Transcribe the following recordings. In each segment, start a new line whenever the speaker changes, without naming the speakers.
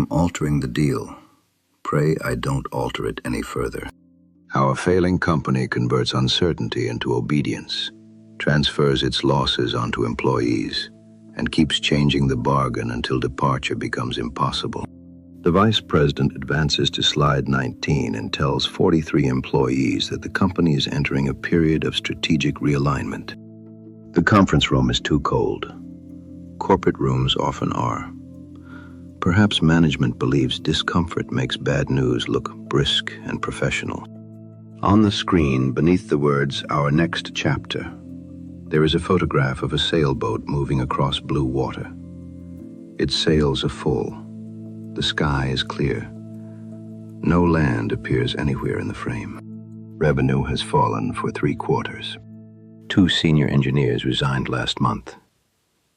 I'm altering the deal. Pray I don't alter it any further. How a failing company converts uncertainty into obedience, transfers its losses onto employees, and keeps changing the bargain until departure becomes impossible. The vice president advances to slide 19 and tells 43 employees that the company is entering a period of strategic realignment. The conference room is too cold. Corporate rooms often are. Perhaps management believes discomfort makes bad news look brisk and professional. On the screen, beneath the words, "Our next chapter," there is a photograph of a sailboat moving across blue water. Its sails are full. The sky is clear. No land appears anywhere in the frame. Revenue has fallen for 3 quarters. 2 senior engineers resigned last month.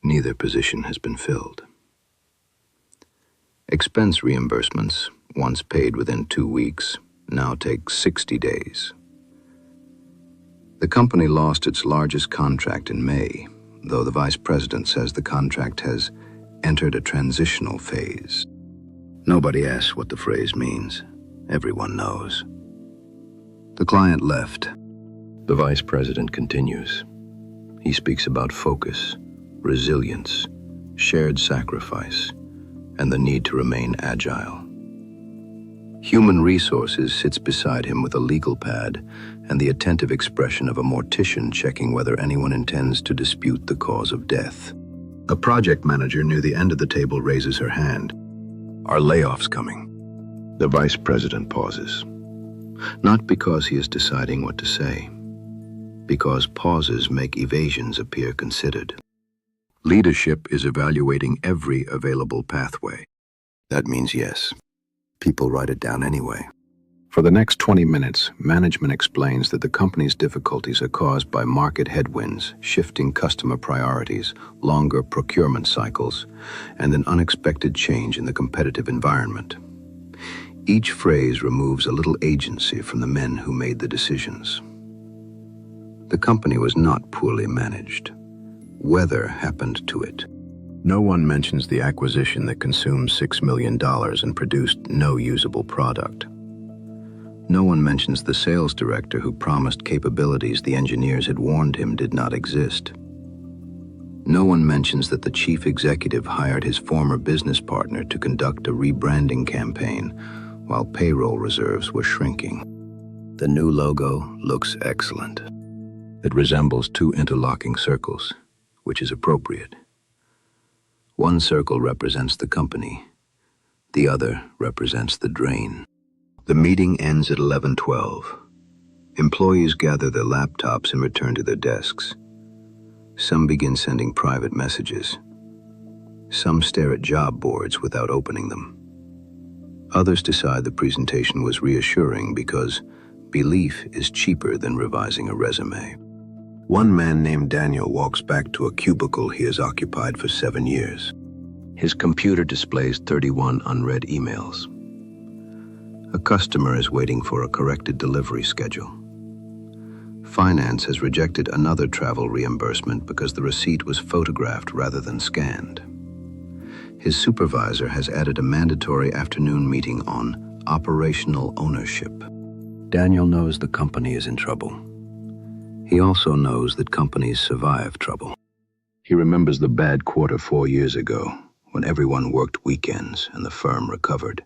Neither position has been filled. Expense reimbursements, once paid within 2 weeks, now take 60 days. The company lost its largest contract in May, though the vice president says the contract has entered a transitional phase. Nobody asks what the phrase means. Everyone knows. The client left. The vice president continues. He speaks about focus, resilience, shared sacrifice, and the need to remain agile. Human Resources sits beside him with a legal pad and the attentive expression of a mortician checking whether anyone intends to dispute the cause of death. A project manager near the end of the table raises her hand. "Are layoffs coming?" The vice president pauses. Not because he is deciding what to say, because pauses make evasions appear considered. Leadership is evaluating every available pathway. That means yes. People write it down anyway. For the next 20 minutes, management explains that the company's difficulties are caused by market headwinds, shifting customer priorities, longer procurement cycles, and an unexpected change in the competitive environment. Each phrase removes a little agency from the men who made the decisions. The company was not poorly managed. Weather happened to it. No one mentions the acquisition that consumed $6 million and produced no usable product. No one mentions the sales director who promised capabilities the engineers had warned him did not exist. No one mentions that the chief executive hired his former business partner to conduct a rebranding campaign while payroll reserves were shrinking. The new logo looks excellent. It resembles 2 interlocking circles, which is appropriate. One circle represents the company. The other represents the drain. The meeting ends at 11:12. Employees gather their laptops and return to their desks. Some begin sending private messages. Some stare at job boards without opening them. Others decide the presentation was reassuring because belief is cheaper than revising a resume. One man named Daniel walks back to a cubicle he has occupied for 7 years. His computer displays 31 unread emails. A customer is waiting for a corrected delivery schedule. Finance has rejected another travel reimbursement because the receipt was photographed rather than scanned. His supervisor has added a mandatory afternoon meeting on operational ownership. Daniel knows the company is in trouble. He also knows that companies survive trouble. He remembers the bad quarter 4 years ago, when everyone worked weekends and the firm recovered.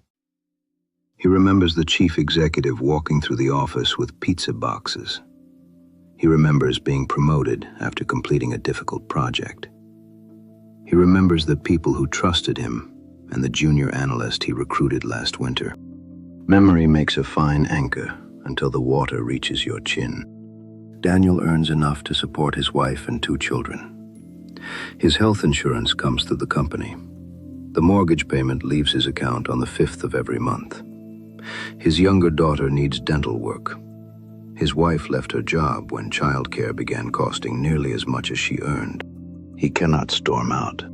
He remembers the chief executive walking through the office with pizza boxes. He remembers being promoted after completing a difficult project. He remembers the people who trusted him and the junior analyst he recruited last winter. Memory makes a fine anchor until the water reaches your chin. Daniel earns enough to support his wife and 2 children. His health insurance comes through the company. The mortgage payment leaves his account on the 5th of every month. His younger daughter needs dental work. His wife left her job when childcare began costing nearly as much as she earned. He cannot storm out.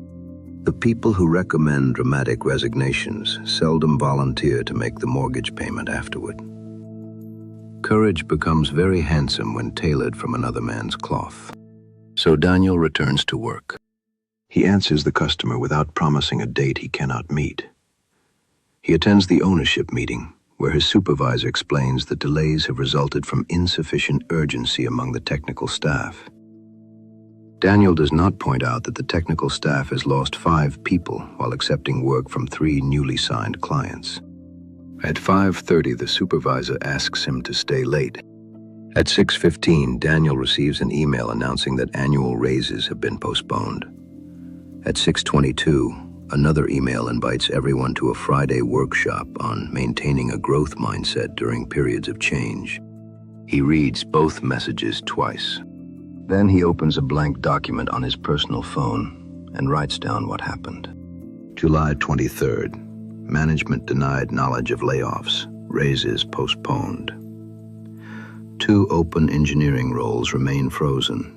The people who recommend dramatic resignations seldom volunteer to make the mortgage payment afterward. Courage becomes very handsome when tailored from another man's cloth. So Daniel returns to work. He answers the customer without promising a date he cannot meet. He attends the ownership meeting, where his supervisor explains that delays have resulted from insufficient urgency among the technical staff. Daniel does not point out that the technical staff has lost 5 people while accepting work from 3 newly signed clients. At 5:30, the supervisor asks him to stay late. At 6:15, Daniel receives an email announcing that annual raises have been postponed. At 6:22, another email invites everyone to a Friday workshop on maintaining a growth mindset during periods of change. He reads both messages twice. Then he opens a blank document on his personal phone and writes down what happened. July 23rd, management denied knowledge of layoffs, raises postponed. 2 open engineering roles remain frozen.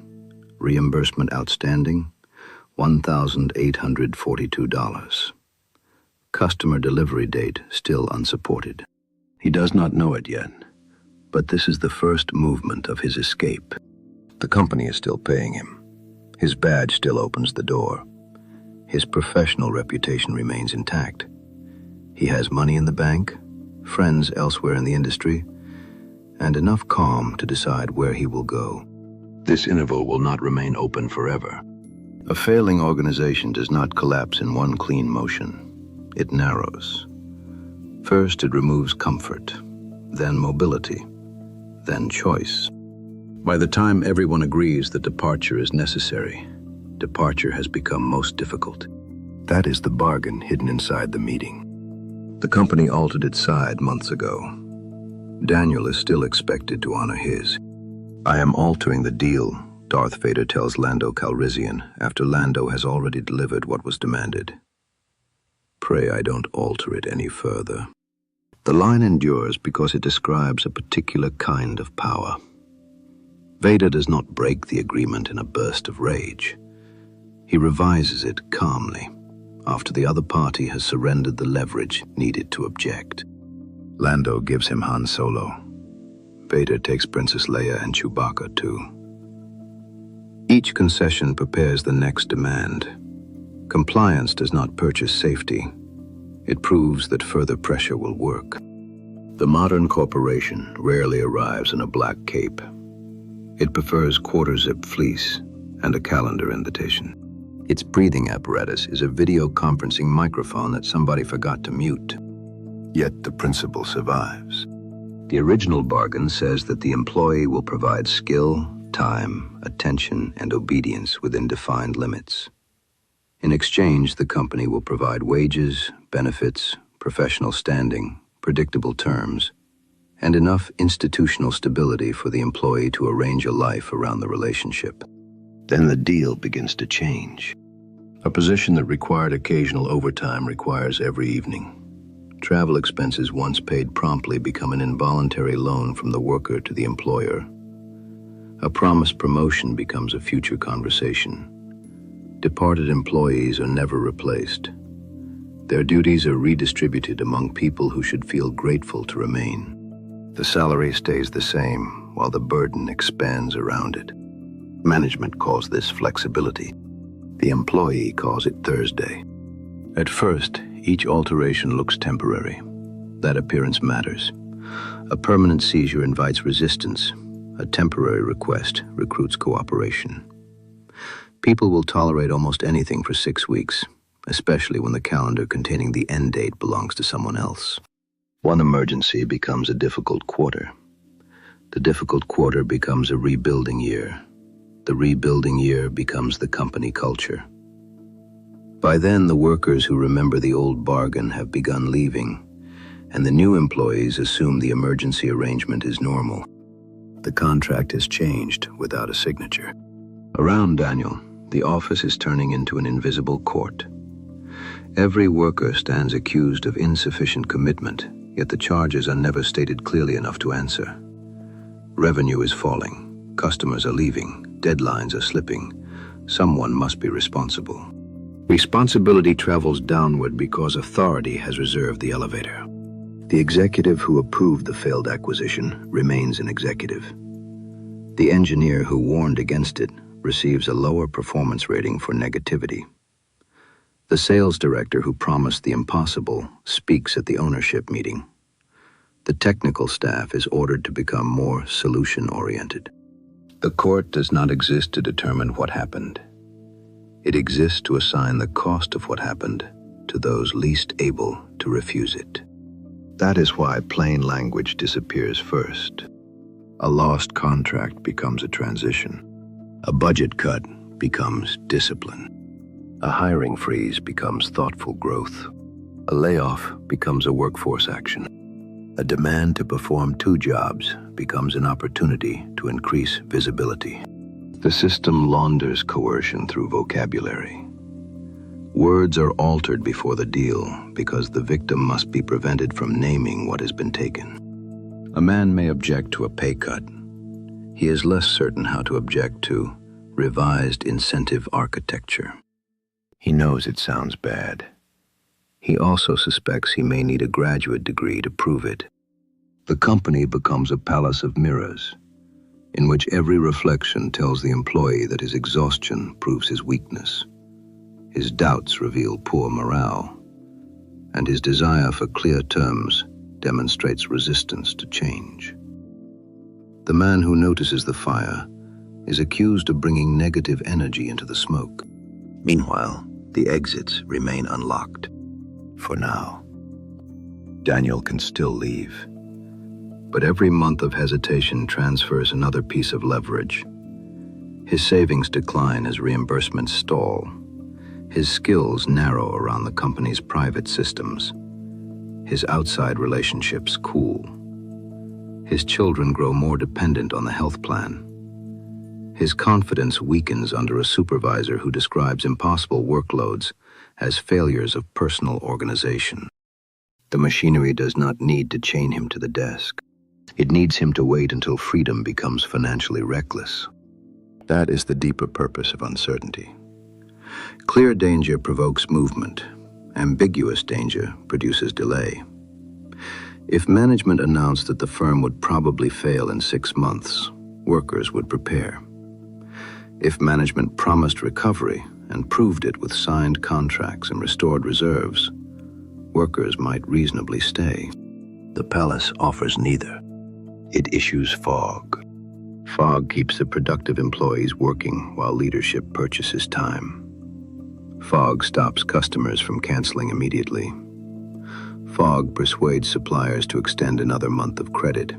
Reimbursement outstanding, $1,842. Customer delivery date still unsupported. He does not know it yet, but this is the first movement of his escape. The company is still paying him. His badge still opens the door. His professional reputation remains intact. He has money in the bank, friends elsewhere in the industry, and enough calm to decide where he will go. This interval will not remain open forever. A failing organization does not collapse in one clean motion. It narrows. First, it removes comfort, then mobility, then choice. By the time everyone agrees that departure is necessary, departure has become most difficult. That is the bargain hidden inside the meeting. The company altered its side months ago. Daniel is still expected to honor his. "I am altering the deal," Darth Vader tells Lando Calrissian after Lando has already delivered what was demanded. "Pray I don't alter it any further." The line endures because it describes a particular kind of power. Vader does not break the agreement in a burst of rage. He revises it calmly, after the other party has surrendered the leverage needed to object. Lando gives him Han Solo. Vader takes Princess Leia and Chewbacca too. Each concession prepares the next demand. Compliance does not purchase safety. It proves that further pressure will work. The modern corporation rarely arrives in a black cape. It prefers quarter-zip fleece and a calendar invitation. Its breathing apparatus is a video conferencing microphone that somebody forgot to mute. Yet the principle survives. The original bargain says that the employee will provide skill, time, attention, and obedience within defined limits. In exchange, the company will provide wages, benefits, professional standing, predictable terms, and enough institutional stability for the employee to arrange a life around the relationship. Then the deal begins to change. A position that required occasional overtime requires every evening. Travel expenses once paid promptly become an involuntary loan from the worker to the employer. A promised promotion becomes a future conversation. Departed employees are never replaced. Their duties are redistributed among people who should feel grateful to remain. The salary stays the same, while the burden expands around it. Management calls this flexibility. The employee calls it Thursday. At first, each alteration looks temporary. That appearance matters. A permanent seizure invites resistance. A temporary request recruits cooperation. People will tolerate almost anything for 6 weeks, especially when the calendar containing the end date belongs to someone else. One emergency becomes a difficult quarter. The difficult quarter becomes a rebuilding year. The rebuilding year becomes the company culture. By then, the workers who remember the old bargain have begun leaving, and the new employees assume the emergency arrangement is normal. The contract is changed without a signature. Around Daniel, the office is turning into an invisible court. Every worker stands accused of insufficient commitment, yet the charges are never stated clearly enough to answer. Revenue is falling, customers are leaving, deadlines are slipping. Someone must be responsible. Responsibility travels downward because authority has reserved the elevator. The executive who approved the failed acquisition remains an executive. The engineer who warned against it receives a lower performance rating for negativity. The sales director who promised the impossible speaks at the ownership meeting. The technical staff is ordered to become more solution-oriented. The court does not exist to determine what happened. It exists to assign the cost of what happened to those least able to refuse it. That is why plain language disappears first. A lost contract becomes a transition. A budget cut becomes discipline. A hiring freeze becomes thoughtful growth. A layoff becomes a workforce action. A demand to perform 2 jobs becomes an opportunity to increase visibility. The system launders coercion through vocabulary. Words are altered before the deal because the victim must be prevented from naming what has been taken. A man may object to a pay cut. He is less certain how to object to revised incentive architecture. He knows it sounds bad. He also suspects he may need a graduate degree to prove it. The company becomes a palace of mirrors, in which every reflection tells the employee that his exhaustion proves his weakness, his doubts reveal poor morale, and his desire for clear terms demonstrates resistance to change. The man who notices the fire is accused of bringing negative energy into the smoke. Meanwhile, the exits remain unlocked. For now. Daniel can still leave. But every month of hesitation transfers another piece of leverage. His savings decline as reimbursements stall. His skills narrow around the company's private systems. His outside relationships cool. His children grow more dependent on the health plan. His confidence weakens under a supervisor who describes impossible workloads as failures of personal organization. The machinery does not need to chain him to the desk. It needs him to wait until freedom becomes financially reckless. That is the deeper purpose of uncertainty. Clear danger provokes movement. Ambiguous danger produces delay. If management announced that the firm would probably fail in 6 months, workers would prepare. If management promised recovery and proved it with signed contracts and restored reserves, workers might reasonably stay. The palace offers neither. It issues fog. Fog keeps the productive employees working while leadership purchases time. Fog stops customers from canceling immediately. Fog persuades suppliers to extend another month of credit.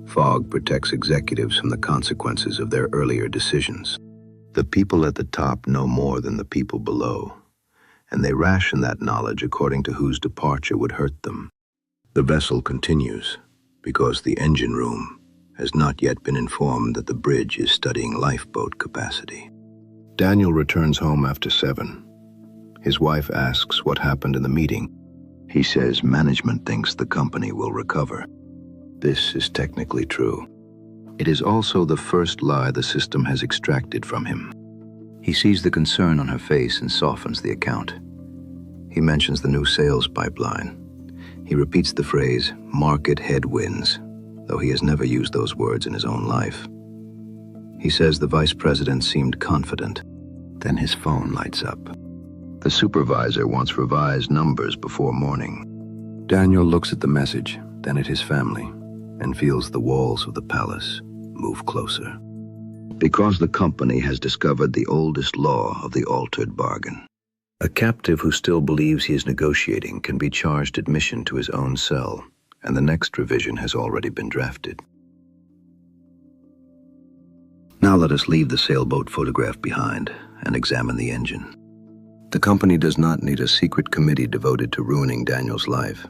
Fog protects executives from the consequences of their earlier decisions. The people at the top know more than the people below, and they ration that knowledge according to whose departure would hurt them. The vessel continues because the engine room has not yet been informed that the bridge is studying lifeboat capacity. Daniel returns home after 7. His wife asks what happened in the meeting. He says management thinks the company will recover. This is technically true. It is also the first lie the system has extracted from him. He sees the concern on her face and softens the account. He mentions the new sales pipeline. He repeats the phrase, market headwinds, though he has never used those words in his own life. He says the vice president seemed confident. Then his phone lights up. The supervisor wants revised numbers before morning. Daniel looks at the message, then at his family, and feels the walls of the palace move closer. Because the company has discovered the oldest law of the altered bargain. A captive who still believes he is negotiating can be charged admission to his own cell, and the next revision has already been drafted. Now let us leave the sailboat photograph behind and examine the engine. The company does not need a secret committee devoted to ruining Daniel's life.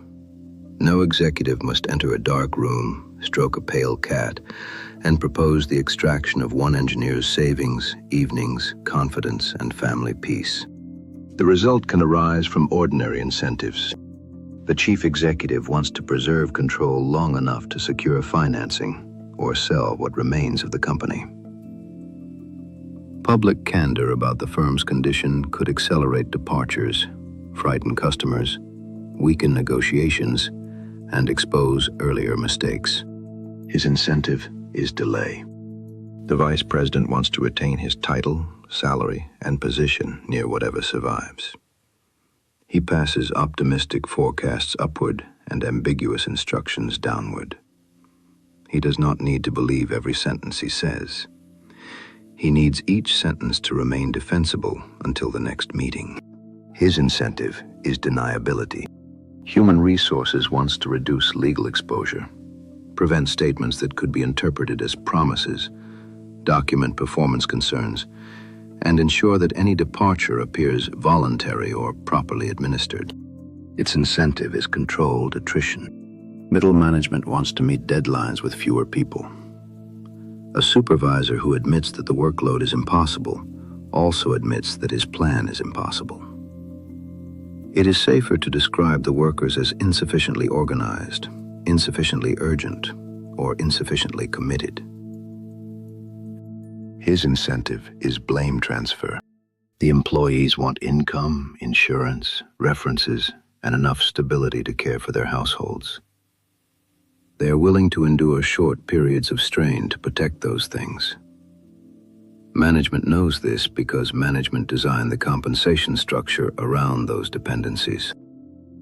No executive must enter a dark room, stroke a pale cat, and propose the extraction of one engineer's savings, evenings, confidence, and family peace. The result can arise from ordinary incentives. The chief executive wants to preserve control long enough to secure financing or sell what remains of the company. Public candor about the firm's condition could accelerate departures, frighten customers, weaken negotiations, and expose earlier mistakes. His incentive is delay. The vice president wants to retain his title, salary, and position near whatever survives. He passes optimistic forecasts upward and ambiguous instructions downward. He does not need to believe every sentence he says. He needs each sentence to remain defensible until the next meeting. His incentive is deniability. Human Resources wants to reduce legal exposure, prevent statements that could be interpreted as promises, document performance concerns, and ensure that any departure appears voluntary or properly administered. Its incentive is controlled attrition. Middle management wants to meet deadlines with fewer people. A supervisor who admits that the workload is impossible also admits that his plan is impossible. It is safer to describe the workers as insufficiently organized, insufficiently urgent, or insufficiently committed. His incentive is blame transfer. The employees want income, insurance, references, and enough stability to care for their households. They are willing to endure short periods of strain to protect those things. Management knows this because management designed the compensation structure around those dependencies.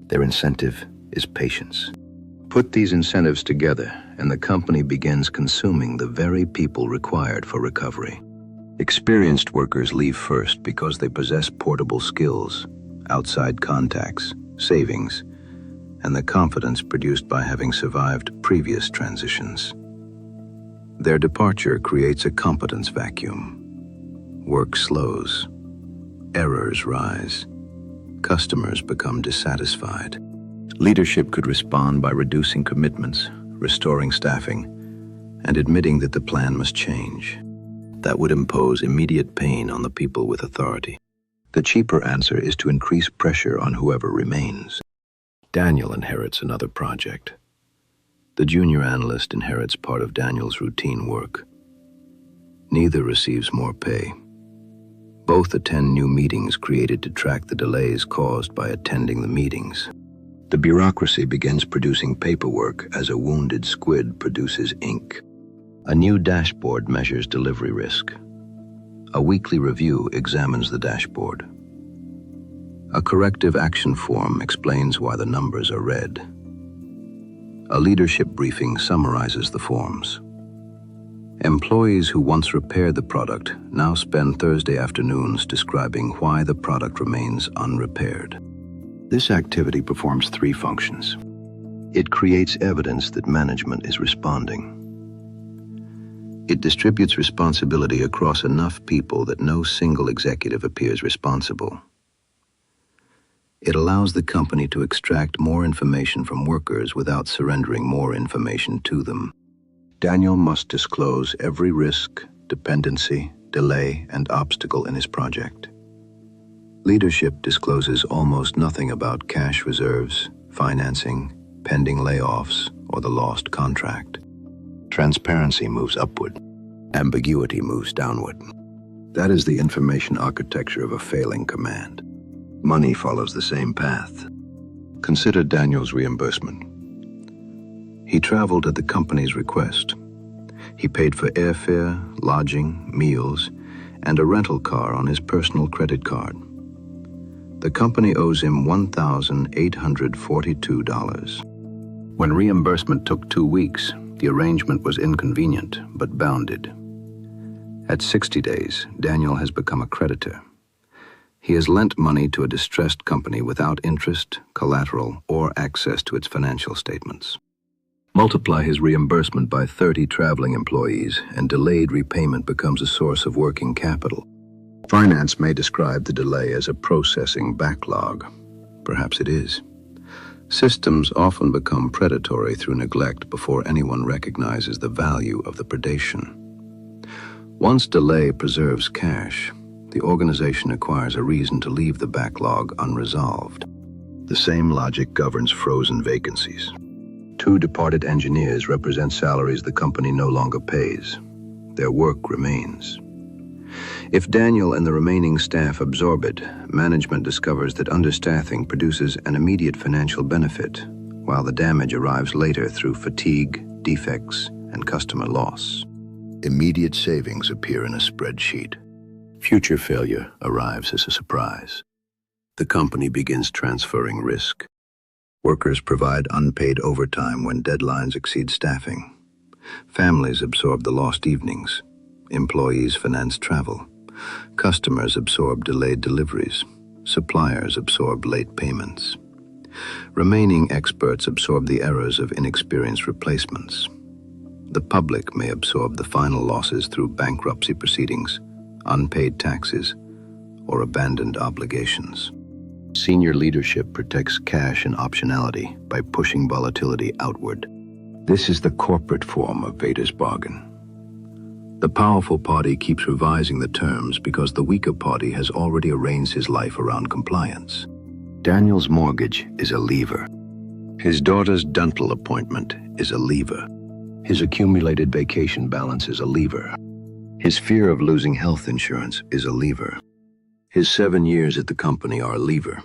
Their incentive is patience. Put these incentives together, and the company begins consuming the very people required for recovery. Experienced workers leave first because they possess portable skills, outside contacts, savings, and the confidence produced by having survived previous transitions. Their departure creates a competence vacuum. Work slows, errors rise, customers become dissatisfied. Leadership could respond by reducing commitments, restoring staffing, and admitting that the plan must change. That would impose immediate pain on the people with authority. The cheaper answer is to increase pressure on whoever remains. Daniel inherits another project. The junior analyst inherits part of Daniel's routine work. Neither receives more pay. Both attend new meetings created to track the delays caused by attending the meetings. The bureaucracy begins producing paperwork as a wounded squid produces ink. A new dashboard measures delivery risk. A weekly review examines the dashboard. A corrective action form explains why the numbers are red. A leadership briefing summarizes the forms. Employees who once repaired the product now spend Thursday afternoons describing why the product remains unrepaired. This activity performs three functions. It creates evidence that management is responding. It distributes responsibility across enough people that no single executive appears responsible. It allows the company to extract more information from workers without surrendering more information to them. Daniel must disclose every risk, dependency, delay, and obstacle in his project. Leadership discloses almost nothing about cash reserves, financing, pending layoffs, or the lost contract. Transparency moves upward. Ambiguity moves downward. That is the information architecture of a failing command. Money follows the same path. Consider Daniel's reimbursement. He traveled at the company's request. He paid for airfare, lodging, meals, and a rental car on his personal credit card. The company owes him $1,842. When reimbursement took 2 weeks, the arrangement was inconvenient but bounded. At 60 days, Daniel has become a creditor. He has lent money to a distressed company without interest, collateral, or access to its financial statements. Multiply his reimbursement by 30 traveling employees, and delayed repayment becomes a source of working capital. Finance may describe the delay as a processing backlog. Perhaps it is. Systems often become predatory through neglect before anyone recognizes the value of the predation. Once delay preserves cash, the organization acquires a reason to leave the backlog unresolved. The same logic governs frozen vacancies. 2 departed engineers represent salaries the company no longer pays. Their work remains. If Daniel and the remaining staff absorb it, management discovers that understaffing produces an immediate financial benefit, while the damage arrives later through fatigue, defects, and customer loss. Immediate savings appear in a spreadsheet. Future failure arrives as a surprise. The company begins transferring risk. Workers provide unpaid overtime when deadlines exceed staffing. Families absorb the lost evenings. Employees finance travel. Customers absorb delayed deliveries. Suppliers absorb late payments. Remaining experts absorb the errors of inexperienced replacements. The public may absorb the final losses through bankruptcy proceedings, unpaid taxes, or abandoned obligations. Senior leadership protects cash and optionality by pushing volatility outward. This is the corporate form of Veda's bargain. The powerful party keeps revising the terms because the weaker party has already arranged his life around compliance. Daniel's mortgage is a lever. His daughter's dental appointment is a lever. His accumulated vacation balance is a lever. His fear of losing health insurance is a lever. His 7 years at the company are a lever,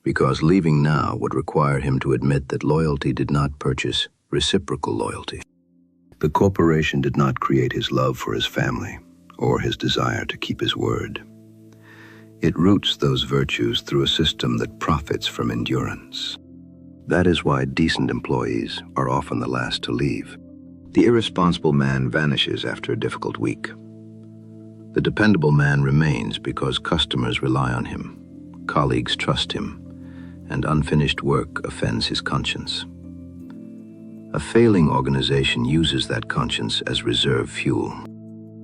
because leaving now would require him to admit that loyalty did not purchase reciprocal loyalty. The corporation did not create his love for his family or his desire to keep his word. It roots those virtues through a system that profits from endurance. That is why decent employees are often the last to leave. The irresponsible man vanishes after a difficult week. The dependable man remains because customers rely on him, colleagues trust him, and unfinished work offends his conscience. A failing organization uses that conscience as reserve fuel.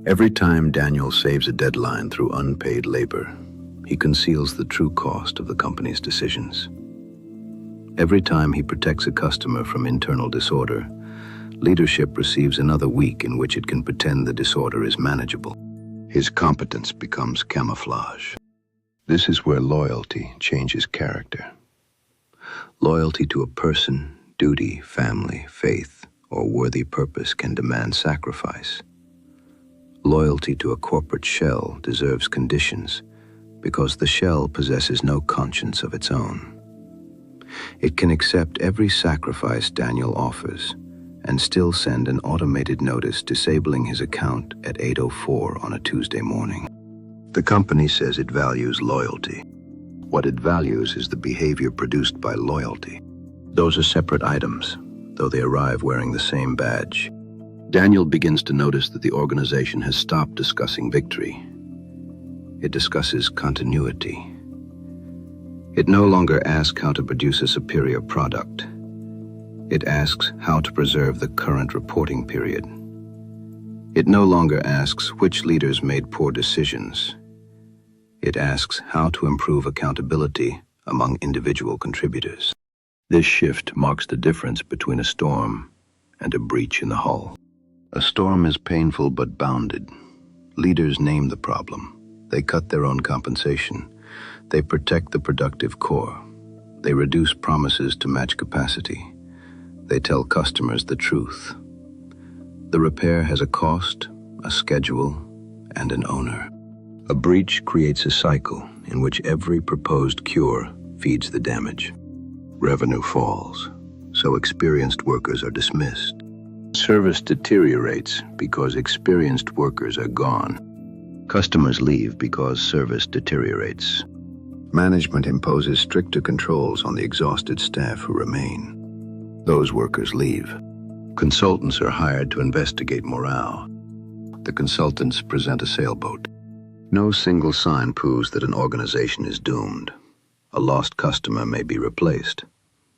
Every time Daniel saves a deadline through unpaid labor, he conceals the true cost of the company's decisions. Every time he protects a customer from internal disorder, leadership receives another week in which it can pretend the disorder is manageable. His competence becomes camouflage. This is where loyalty changes character. Loyalty to a person, duty, family, faith, or worthy purpose can demand sacrifice. Loyalty to a corporate shell deserves conditions because the shell possesses no conscience of its own. It can accept every sacrifice Daniel offers and still send an automated notice disabling his account at 8:04 on a Tuesday morning. The company says it values loyalty. What it values is the behavior produced by loyalty. Those are separate items, though they arrive wearing the same badge. Daniel begins to notice that the organization has stopped discussing victory. It discusses continuity. It no longer asks how to produce a superior product. It asks how to preserve the current reporting period. It no longer asks which leaders made poor decisions. It asks how to improve accountability among individual contributors. This shift marks the difference between a storm and a breach in the hull. A storm is painful but bounded. Leaders name the problem. They cut their own compensation. They protect the productive core. They reduce promises to match capacity. They tell customers the truth. The repair has a cost, a schedule, and an owner. A breach creates a cycle in which every proposed cure feeds the damage. Revenue falls, so experienced workers are dismissed. Service deteriorates because experienced workers are gone. Customers leave because service deteriorates. Management imposes stricter controls on the exhausted staff who remain. Those workers leave. Consultants are hired to investigate morale. The consultants present a sailboat. No single sign proves that an organization is doomed. A lost customer may be replaced.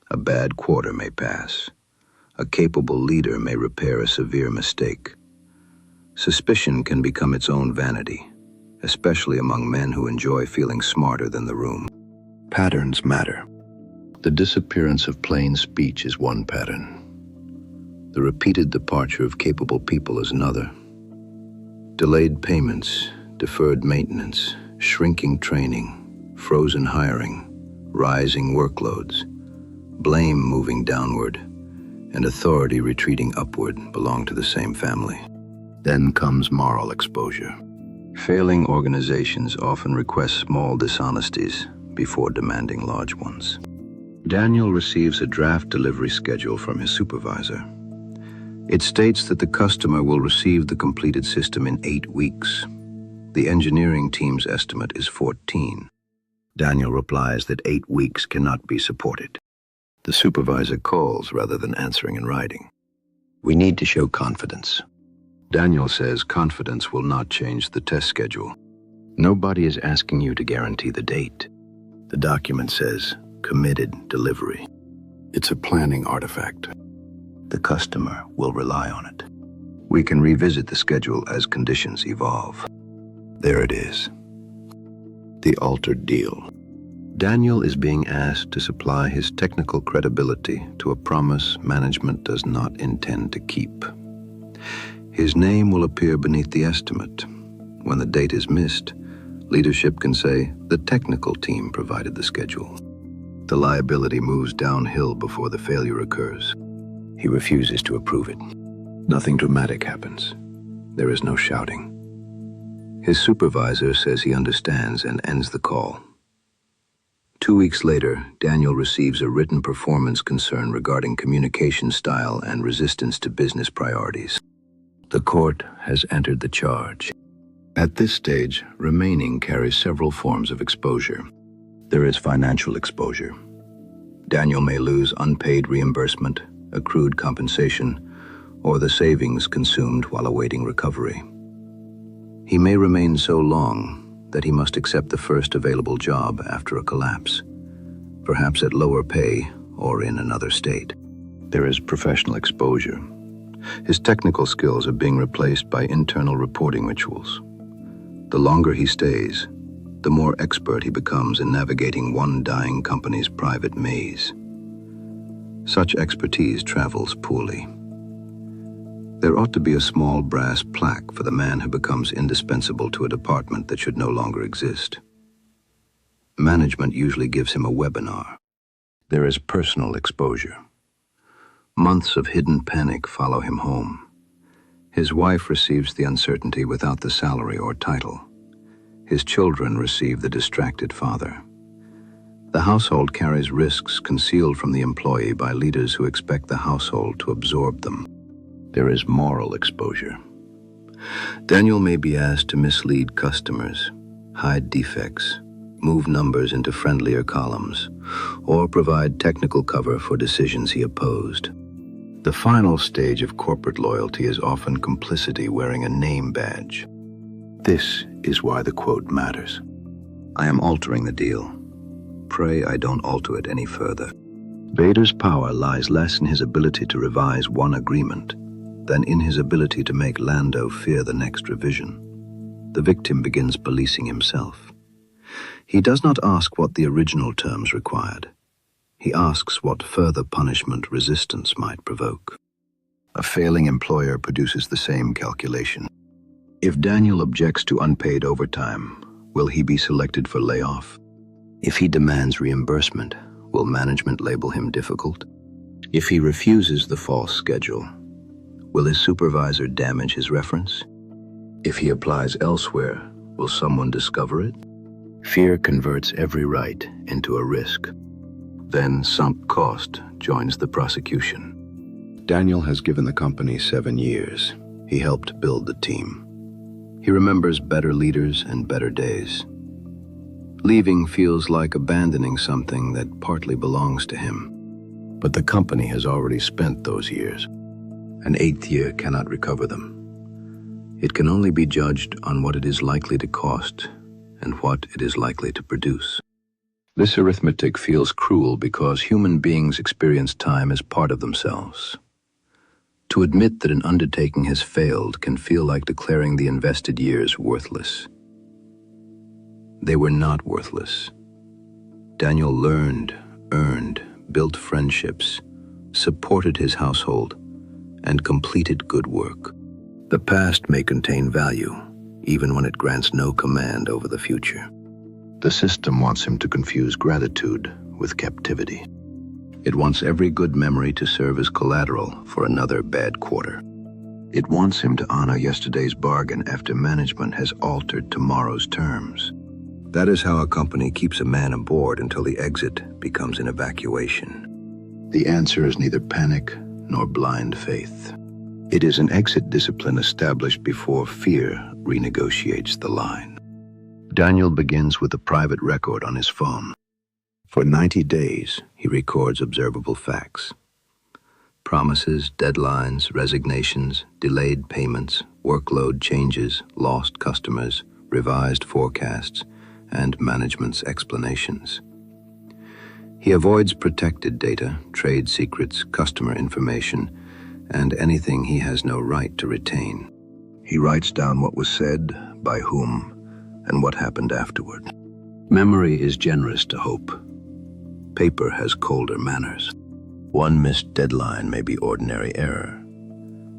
A bad quarter may pass. A capable leader may repair a severe mistake. Suspicion can become its own vanity, especially among men who enjoy feeling smarter than the room. Patterns matter. The disappearance of plain speech is one pattern. The repeated departure of capable people is another. Delayed payments, deferred maintenance, shrinking training, frozen hiring, rising workloads, blame moving downward, and authority retreating upward belong to the same family. Then comes moral exposure. Failing organizations often request small dishonesties before demanding large ones. Daniel receives a draft delivery schedule from his supervisor. It states that the customer will receive the completed system in 8 weeks. The engineering team's estimate is 14. Daniel replies that 8 weeks cannot be supported. The supervisor calls rather than answering in writing. We need to show confidence. Daniel says confidence will not change the test schedule. Nobody is asking you to guarantee the date. The document says committed delivery. It's a planning artifact. The customer will rely on it. We can revisit the schedule as conditions evolve. There it is. The altered deal. Daniel is being asked to supply his technical credibility to a promise management does not intend to keep. His name will appear beneath the estimate. When the date is missed, leadership can say the technical team provided the schedule. The liability moves downhill before the failure occurs. He refuses to approve it. Nothing dramatic happens. There is no shouting. His supervisor says he understands and ends the call. 2 weeks later, Daniel receives a written performance concern regarding communication style and resistance to business priorities. The court has entered the charge. At this stage, remaining carries several forms of exposure. There is financial exposure. Daniel may lose unpaid reimbursement, accrued compensation, or the savings consumed while awaiting recovery. He may remain so long that he must accept the first available job after a collapse, perhaps at lower pay or in another state. There is professional exposure. His technical skills are being replaced by internal reporting rituals. The longer he stays, the more expert he becomes in navigating one dying company's private maze. Such expertise travels poorly. There ought to be a small brass plaque for the man who becomes indispensable to a department that should no longer exist. Management usually gives him a webinar. There is personal exposure. Months of hidden panic follow him home. His wife receives the uncertainty without the salary or title. His children receive the distracted father. The household carries risks concealed from the employee by leaders who expect the household to absorb them. There is moral exposure. Daniel may be asked to mislead customers, hide defects, move numbers into friendlier columns, or provide technical cover for decisions he opposed. The final stage of corporate loyalty is often complicity wearing a name badge. This is why the quote matters. I am altering the deal. Pray I don't alter it any further. Vader's power lies less in his ability to revise one agreement than in his ability to make Lando fear the next revision. The victim begins policing himself. He does not ask what the original terms required. He asks what further punishment resistance might provoke. A failing employer produces the same calculation. If Daniel objects to unpaid overtime, will he be selected for layoff? If he demands reimbursement, will management label him difficult? If he refuses the false schedule, will his supervisor damage his reference? If he applies elsewhere, will someone discover it? Fear converts every right into a risk. Then sunk cost joins the prosecution. Daniel has given the company 7 years. He helped build the team. He remembers better leaders and better days. Leaving feels like abandoning something that partly belongs to him. But the company has already spent those years. An 8th year cannot recover them. It can only be judged on what it is likely to cost and what it is likely to produce. This arithmetic feels cruel because human beings experience time as part of themselves. To admit that an undertaking has failed can feel like declaring the invested years worthless. They were not worthless. Daniel learned, earned, built friendships, supported his household, and completed good work. The past may contain value, even when it grants no command over the future. The system wants him to confuse gratitude with captivity. It wants every good memory to serve as collateral for another bad quarter. It wants him to honor yesterday's bargain after management has altered tomorrow's terms. That is how a company keeps a man aboard until the exit becomes an evacuation. The answer is neither panic nor blind faith. It is an exit discipline established before fear renegotiates the line. Daniel begins with a private record on his phone. For 90 days, he records observable facts. Promises, deadlines, resignations, delayed payments, workload changes, lost customers, revised forecasts, and management's explanations. He avoids protected data, trade secrets, customer information, and anything he has no right to retain. He writes down what was said, by whom, and what happened afterward. Memory is generous to hope. Paper has colder manners. One missed deadline may be ordinary error.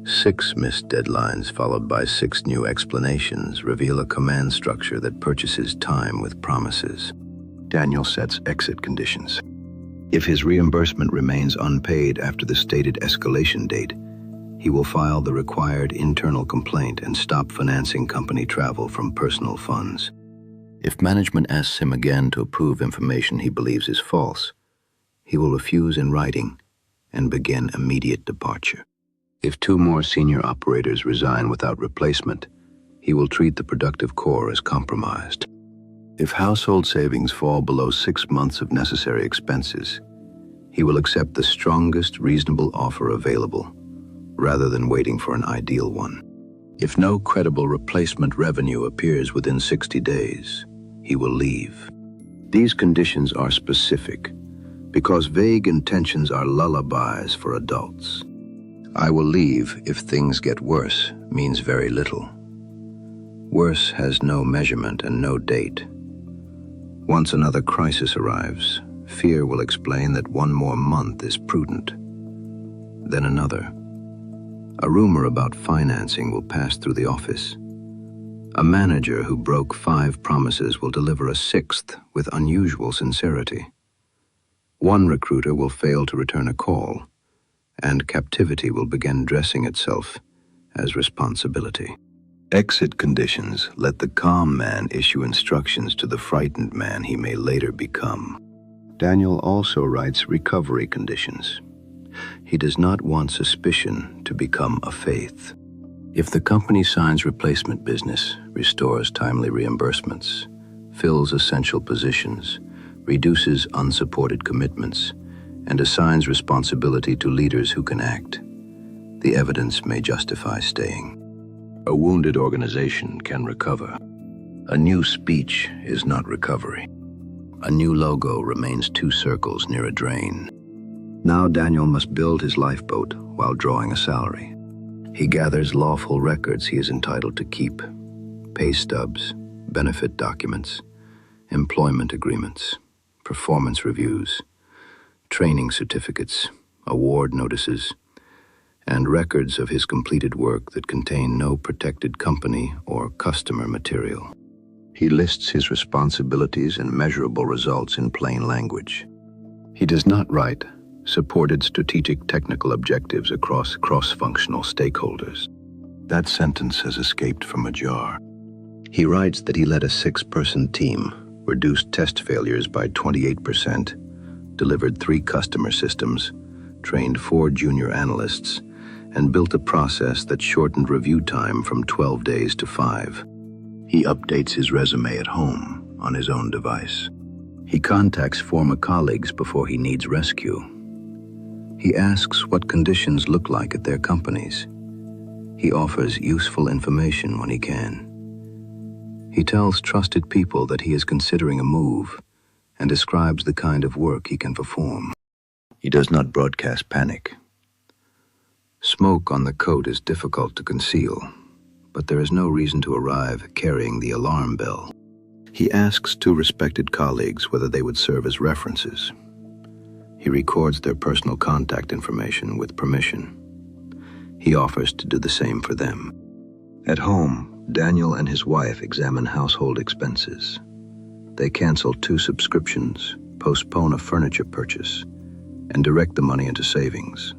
6 missed deadlines followed by 6 new explanations reveal a command structure that purchases time with promises. Daniel sets exit conditions. If his reimbursement remains unpaid after the stated escalation date, he will file the required internal complaint and stop financing company travel from personal funds. If management asks him again to approve information he believes is false, he will refuse in writing and begin immediate departure. If 2 more senior operators resign without replacement, he will treat the productive core as compromised. If household savings fall below 6 months of necessary expenses, he will accept the strongest reasonable offer available, rather than waiting for an ideal one. If no credible replacement revenue appears within 60 days, he will leave. These conditions are specific, because vague intentions are lullabies for adults. I will leave if things get worse means very little. Worse has no measurement and no date. Once another crisis arrives, fear will explain that 1 more month is prudent. Then another. A rumor about financing will pass through the office. A manager who broke 5 promises will deliver a 6th with unusual sincerity. One recruiter will fail to return a call, and captivity will begin dressing itself as responsibility. Exit conditions let the calm man issue instructions to the frightened man he may later become. Daniel also writes recovery conditions. He does not want suspicion to become a faith. If the company signs replacement business, restores timely reimbursements, fills essential positions, reduces unsupported commitments, and assigns responsibility to leaders who can act, the evidence may justify staying. A wounded organization can recover. A new speech is not recovery. A new logo remains 2 circles near a drain. Now Daniel must build his lifeboat while drawing a salary. He gathers lawful records he is entitled to keep: pay stubs, benefit documents, employment agreements, performance reviews, training certificates, award notices, and records of his completed work that contain no protected company or customer material. He lists his responsibilities and measurable results in plain language. He does not write supported strategic technical objectives across cross-functional stakeholders. That sentence has escaped from a jar. He writes that he led a 6-person team, reduced test failures by 28%, delivered 3 customer systems, trained 4 junior analysts, and built a process that shortened review time from 12 days to 5. He updates his resume at home on his own device. He contacts former colleagues before he needs rescue. He asks what conditions look like at their companies. He offers useful information when he can. He tells trusted people that he is considering a move and describes the kind of work he can perform. He does not broadcast panic. Smoke on the coat is difficult to conceal, but there is no reason to arrive carrying the alarm bell. He asks 2 respected colleagues whether they would serve as references. He records their personal contact information with permission. He offers to do the same for them. At home, Daniel and his wife examine household expenses. They cancel 2 subscriptions, postpone a furniture purchase, and direct the money into savings.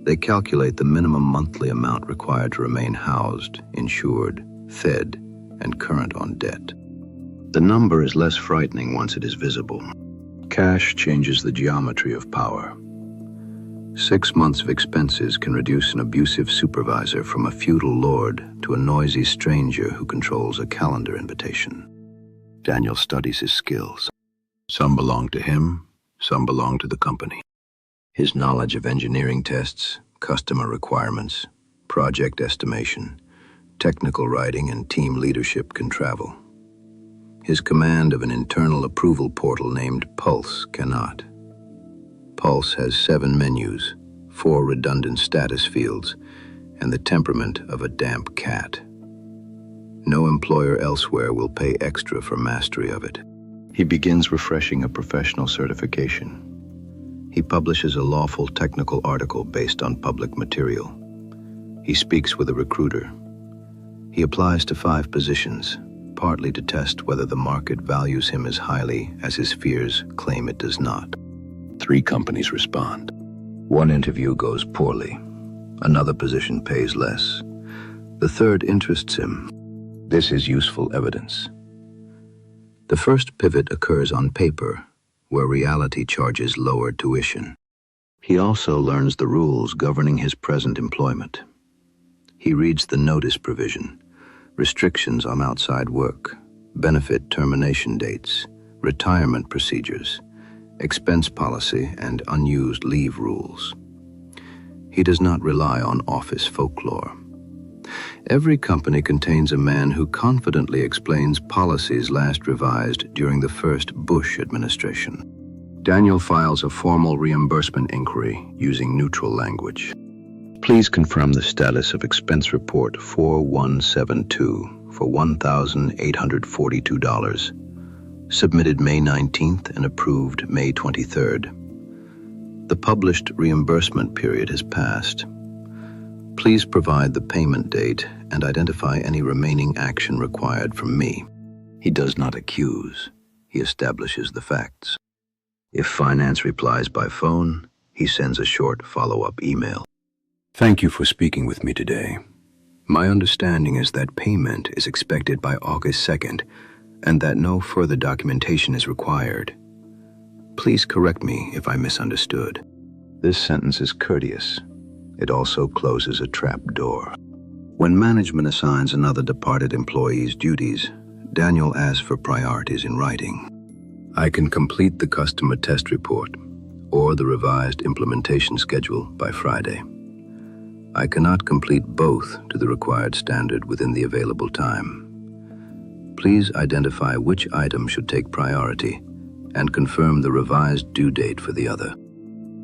They calculate the minimum monthly amount required to remain housed, insured, fed, and current on debt. The number is less frightening once it is visible. Cash changes the geometry of power. 6 months of expenses can reduce an abusive supervisor from a feudal lord to a noisy stranger who controls a calendar invitation. Daniel studies his skills. Some belong to him, some belong to the company. His knowledge of engineering tests, customer requirements, project estimation, technical writing, and team leadership can travel. His command of an internal approval portal named Pulse cannot. Pulse has 7 menus, 4 redundant status fields, and the temperament of a damp cat. No employer elsewhere will pay extra for mastery of it. He begins refreshing a professional certification. He publishes a lawful technical article based on public material. He speaks with a recruiter. He applies to 5 positions, partly to test whether the market values him as highly as his fears claim it does not. 3 companies respond. 1 interview goes poorly. Another position pays less. The 3rd interests him. This is useful evidence. The first pivot occurs on paper, where reality charges lower tuition. He also learns the rules governing his present employment. He reads the notice provision, restrictions on outside work, benefit termination dates, retirement procedures, expense policy, and unused leave rules. He does not rely on office folklore. Every company contains a man who confidently explains policies last revised during the first Bush administration. Daniel files a formal reimbursement inquiry using neutral language. Please confirm the status of expense report 4172 for $1,842, submitted May 19th and approved May 23rd. The published reimbursement period has passed. Please provide the payment date and identify any remaining action required from me. He does not accuse. He establishes the facts. If finance replies by phone, he sends a short follow-up email. Thank you for speaking with me today. My understanding is that payment is expected by August 2nd and that no further documentation is required. Please correct me if I misunderstood. This sentence is courteous. It also closes a trap door. When management assigns another departed employee's duties, Daniel asks for priorities in writing. I can complete the customer test report or the revised implementation schedule by Friday. I cannot complete both to the required standard within the available time. Please identify which item should take priority and confirm the revised due date for the other.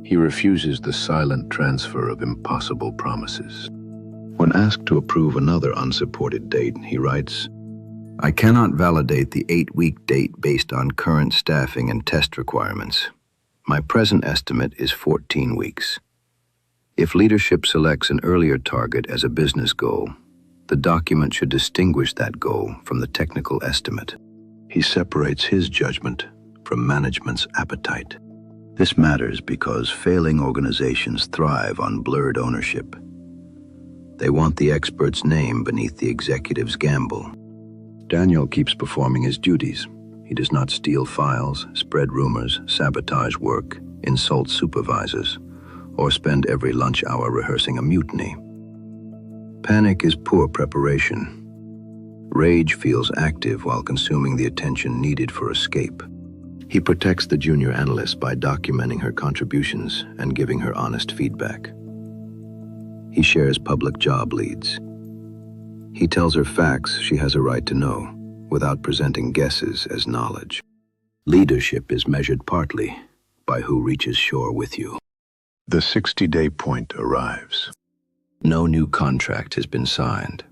He refuses the silent transfer of impossible promises. When asked to approve another unsupported date, he writes, I cannot validate the 8-week date based on current staffing and test requirements. My present estimate is 14 weeks. If leadership selects an earlier target as a business goal, the document should distinguish that goal from the technical estimate. He separates his judgment from management's appetite. This matters because failing organizations thrive on blurred ownership. They want the expert's name beneath the executive's gamble. Daniel keeps performing his duties. He does not steal files, spread rumors, sabotage work, insult supervisors, or spend every lunch hour rehearsing a mutiny. Panic is poor preparation. Rage feels active while consuming the attention needed for escape. He protects the junior analyst by documenting her contributions and giving her honest feedback. He shares public job leads. He tells her facts she has a right to know, without presenting guesses as knowledge. Leadership is measured partly by who reaches shore with you. The 60-day point arrives. No new contract has been signed.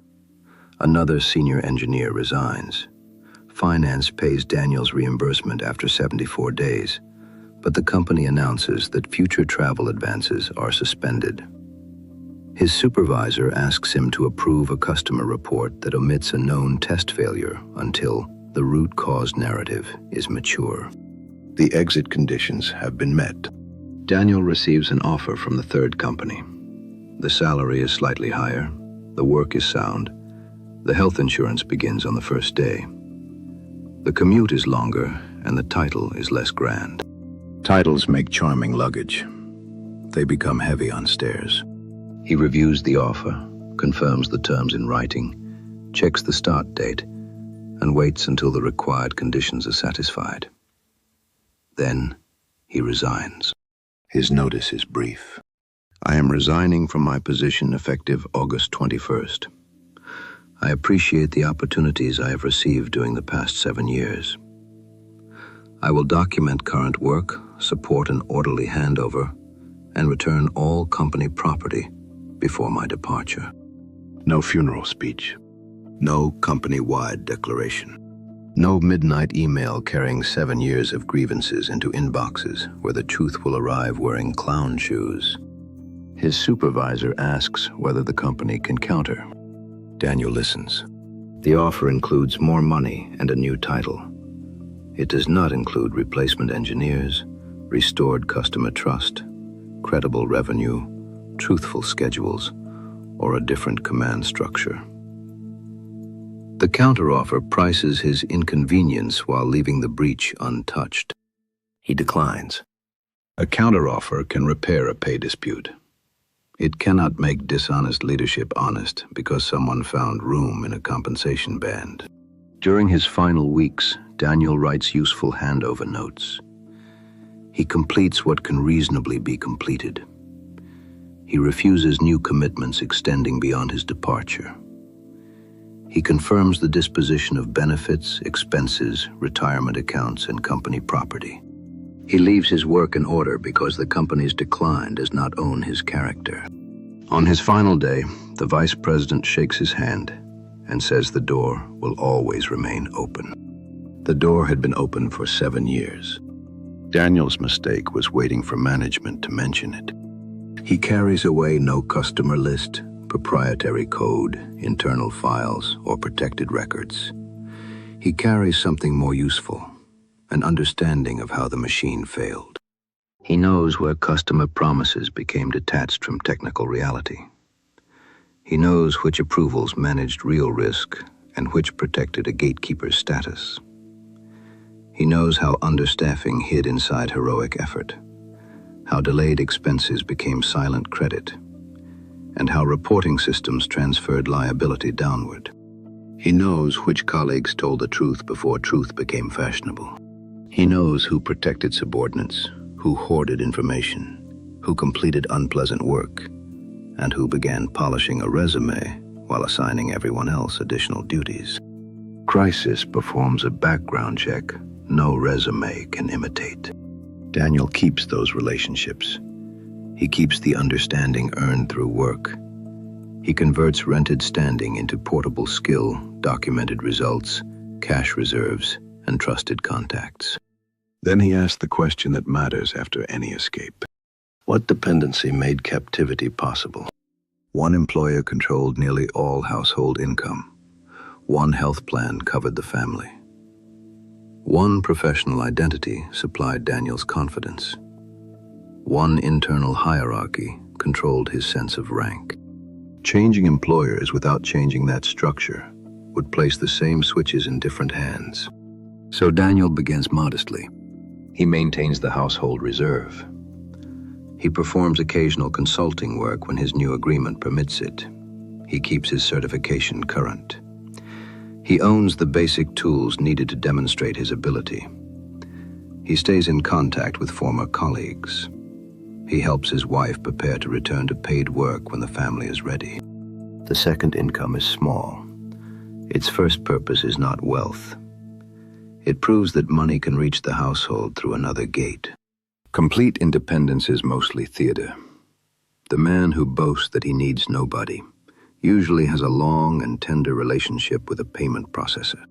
Another senior engineer resigns. Finance pays Daniel's reimbursement after 74 days, but the company announces that future travel advances are suspended. His supervisor asks him to approve a customer report that omits a known test failure until the root cause narrative is mature. The exit conditions have been met. Daniel receives an offer from the 3rd company. The salary is slightly higher, the work is sound, the health insurance begins on the first day. The commute is longer, and the title is less grand. Titles make charming luggage. They become heavy on stairs. He reviews the offer, confirms the terms in writing, checks the start date, and waits until the required conditions are satisfied. Then, he resigns. His notice is brief. I am resigning from my position effective August 21st. I appreciate the opportunities I have received during the past 7 years. I will document current work, support an orderly handover, and return all company property before my departure. No funeral speech. No company-wide declaration. No midnight email carrying 7 years of grievances into inboxes where the truth will arrive wearing clown shoes. His supervisor asks whether the company can counter. Daniel listens. The offer includes more money and a new title. It does not include replacement engineers, restored customer trust, credible revenue, truthful schedules, or a different command structure. The counteroffer prices his inconvenience while leaving the breach untouched. He declines. A counteroffer can repair a pay dispute. It cannot make dishonest leadership honest because someone found room in a compensation band. During his final weeks, Daniel writes useful handover notes. He completes what can reasonably be completed. He refuses new commitments extending beyond his departure. He confirms the disposition of benefits, expenses, retirement accounts, and company property. He leaves his work in order because the company's decline does not own his character. On his final day, the vice president shakes his hand and says the door will always remain open. The door had been open for 7 years. Daniel's mistake was waiting for management to mention it. He carries away no customer list, proprietary code, internal files, or protected records. He carries something more useful, an understanding of how the machine failed. He knows where customer promises became detached from technical reality. He knows which approvals managed real risk and which protected a gatekeeper's status. He knows how understaffing hid inside heroic effort, how delayed expenses became silent credit, and how reporting systems transferred liability downward. He knows which colleagues told the truth before truth became fashionable. He knows who protected subordinates, who hoarded information, who completed unpleasant work, and who began polishing a resume while assigning everyone else additional duties. Crisis performs a background check no resume can imitate. Daniel keeps those relationships. He keeps the understanding earned through work. He converts rented standing into portable skill, documented results, cash reserves, and trusted contacts. Then he asked the question that matters after any escape. What dependency made captivity possible? One employer controlled nearly all household income. One health plan covered the family. One professional identity supplied Daniel's confidence. One internal hierarchy controlled his sense of rank. Changing employers without changing that structure would place the same switches in different hands. So Daniel begins modestly. He maintains the household reserve. He performs occasional consulting work when his new agreement permits it. He keeps his certification current. He owns the basic tools needed to demonstrate his ability. He stays in contact with former colleagues. He helps his wife prepare to return to paid work when the family is ready. The second income is small. Its first purpose is not wealth. It proves that money can reach the household through another gate. Complete independence is mostly theater. The man who boasts that he needs nobody usually has a long and tender relationship with a payment processor.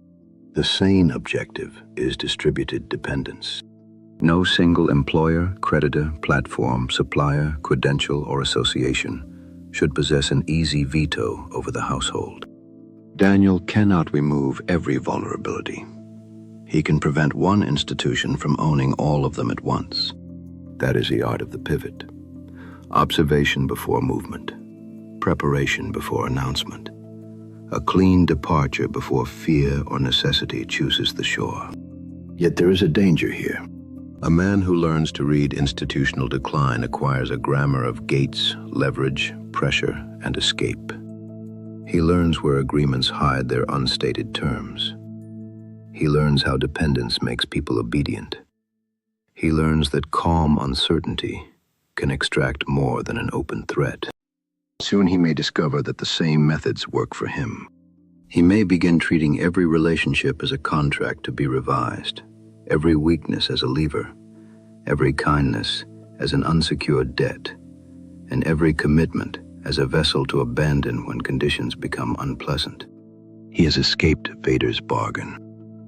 The sane objective is distributed dependence. No single employer, creditor, platform, supplier, credential, or association should possess an easy veto over the household. Daniel cannot remove every vulnerability. He can prevent one institution from owning all of them at once. That is the art of the pivot. Observation before movement. Preparation before announcement. A clean departure before fear or necessity chooses the shore. Yet there is a danger here. A man who learns to read institutional decline acquires a grammar of gates, leverage, pressure, and escape. He learns where agreements hide their unstated terms. He learns how dependence makes people obedient. He learns that calm uncertainty can extract more than an open threat. Soon he may discover that the same methods work for him. He may begin treating every relationship as a contract to be revised, every weakness as a lever, every kindness as an unsecured debt, and every commitment as a vessel to abandon when conditions become unpleasant. He has escaped Vader's bargain.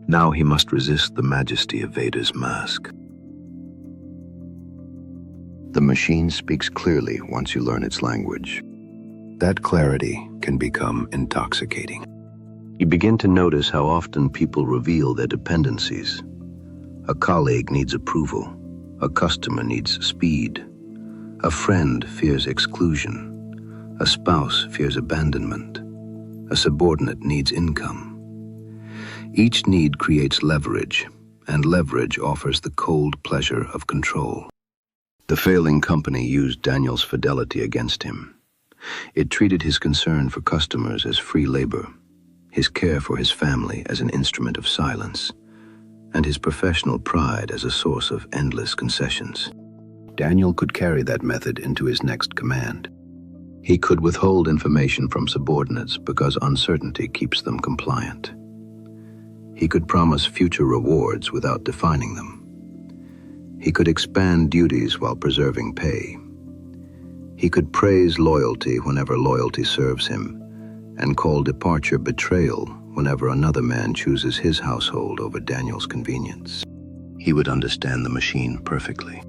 Now he must resist the majesty of Vader's mask. The machine speaks clearly once you learn its language. That clarity can become intoxicating. You begin to notice how often people reveal their dependencies. A colleague needs approval. A customer needs speed. A friend fears exclusion. A spouse fears abandonment. A subordinate needs income. Each need creates leverage, and leverage offers the cold pleasure of control. The failing company used Daniel's fidelity against him. It treated his concern for customers as free labor, his care for his family as an instrument of silence, and his professional pride as a source of endless concessions. Daniel could carry that method into his next command. He could withhold information from subordinates because uncertainty keeps them compliant. He could promise future rewards without defining them. He could expand duties while preserving pay. He could praise loyalty whenever loyalty serves him, and call departure betrayal whenever another man chooses his household over Daniel's convenience. He would understand the machine perfectly.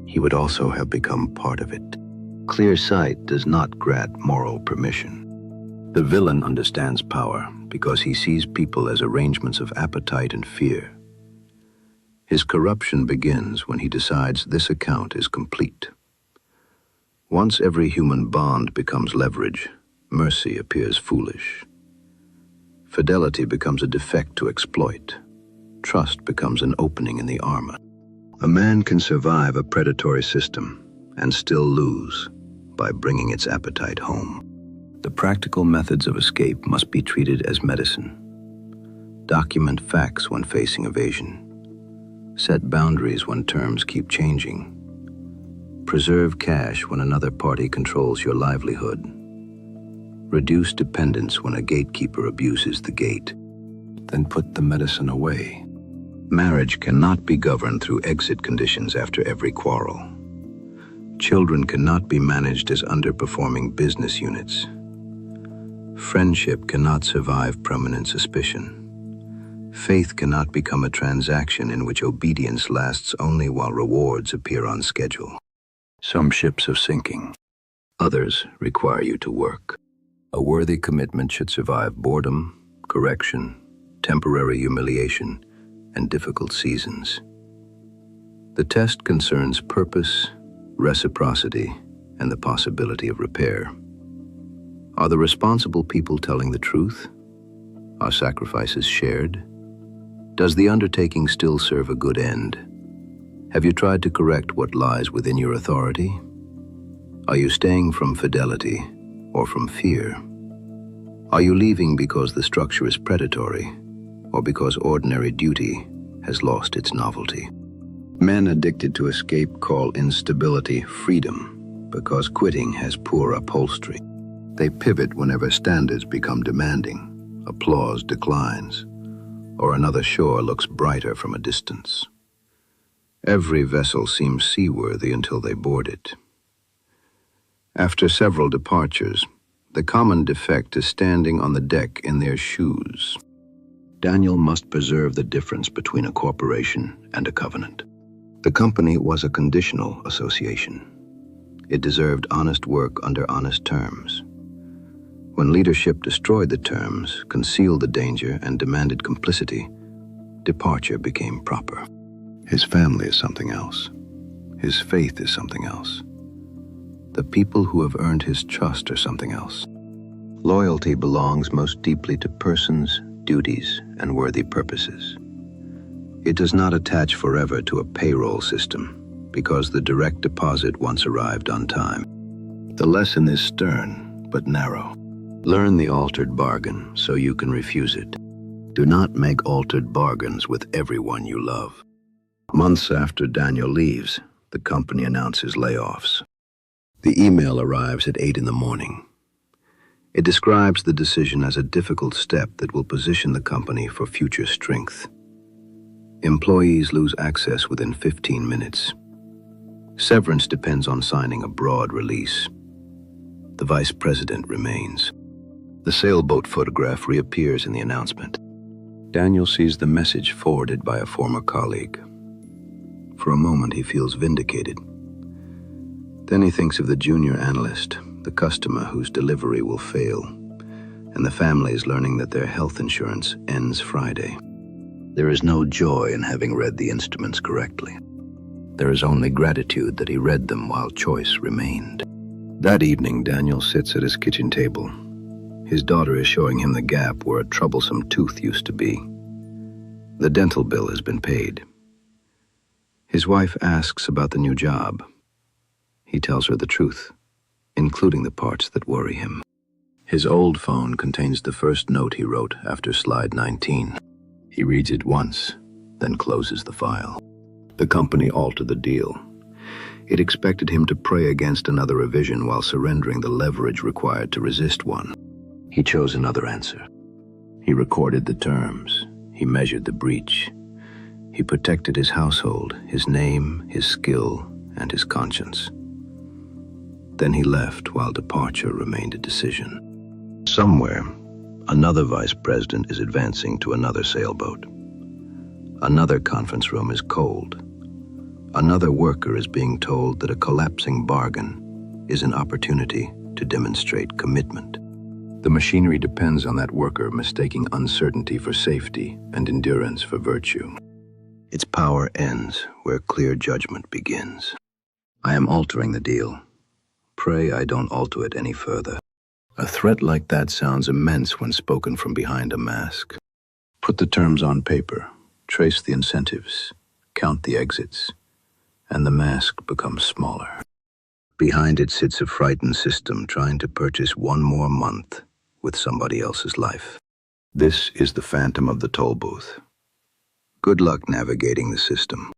He would also have become part of it. Clear sight does not grant moral permission. The villain understands power because he sees people as arrangements of appetite and fear. His corruption begins when he decides this account is complete. Once every human bond becomes leverage, mercy appears foolish. Fidelity becomes a defect to exploit. Trust becomes an opening in the armor. A man can survive a predatory system and still lose by bringing its appetite home. The practical methods of escape must be treated as medicine. Document facts when facing evasion. Set boundaries when terms keep changing. Preserve cash when another party controls your livelihood. Reduce dependence when a gatekeeper abuses the gate. Then put the medicine away. Marriage cannot be governed through exit conditions after every quarrel. Children cannot be managed as underperforming business units. Friendship cannot survive permanent suspicion. Faith cannot become a transaction in which obedience lasts only while rewards appear on schedule. Some ships are sinking. Others require you to work. A worthy commitment should survive boredom, correction, temporary humiliation, and difficult seasons. The test concerns purpose, reciprocity, and the possibility of repair. Are the responsible people telling the truth? Are sacrifices shared? Does the undertaking still serve a good end? Have you tried to correct what lies within your authority? Are you staying from fidelity or from fear? Are you leaving because the structure is predatory or because ordinary duty has lost its novelty? Men addicted to escape call instability freedom because quitting has poor upholstery. They pivot whenever standards become demanding, applause declines, or another shore looks brighter from a distance. Every vessel seems seaworthy until they board it. After several departures, the common defect is standing on the deck in their shoes. Daniel must preserve the difference between a corporation and a covenant. The company was a conditional association. It deserved honest work under honest terms. When leadership destroyed the terms, concealed the danger, and demanded complicity, departure became proper. His family is something else. His faith is something else. The people who have earned his trust are something else. Loyalty belongs most deeply to persons, duties, and worthy purposes. It does not attach forever to a payroll system because the direct deposit once arrived on time. The lesson is stern but narrow. Learn the altered bargain so you can refuse it. Do not make altered bargains with everyone you love. Months after Daniel leaves, the company announces layoffs. The email arrives at 8 in the morning. It describes the decision as a difficult step that will position the company for future strength. Employees lose access within 15 minutes. Severance depends on signing a broad release. The vice president remains. The sailboat photograph reappears in the announcement. Daniel sees the message forwarded by a former colleague. For a moment, he feels vindicated. Then he thinks of the junior analyst, the customer whose delivery will fail, and the families learning that their health insurance ends Friday. There is no joy in having read the instruments correctly. There is only gratitude that he read them while choice remained. That evening, Daniel sits at his kitchen table. His daughter is showing him the gap where a troublesome tooth used to be. The dental bill has been paid. His wife asks about the new job. He tells her the truth, including the parts that worry him. His old phone contains the first note he wrote after slide 19. He reads it once, then closes the file. The company altered the deal. It expected him to pray against another revision while surrendering the leverage required to resist one. He chose another answer. He recorded the terms. He measured the breach. He protected his household, his name, his skill, and his conscience. Then he left while departure remained a decision. Somewhere, another vice president is advancing to another sailboat. Another conference room is cold. Another worker is being told that a collapsing bargain is an opportunity to demonstrate commitment. The machinery depends on that worker mistaking uncertainty for safety and endurance for virtue. Its power ends where clear judgment begins. I am altering the deal. Pray I don't alter it any further. A threat like that sounds immense when spoken from behind a mask. Put the terms on paper, trace the incentives, count the exits, and the mask becomes smaller. Behind it sits a frightened system trying to purchase one more month with somebody else's life. This is the phantom of the toll booth. Good luck navigating the system.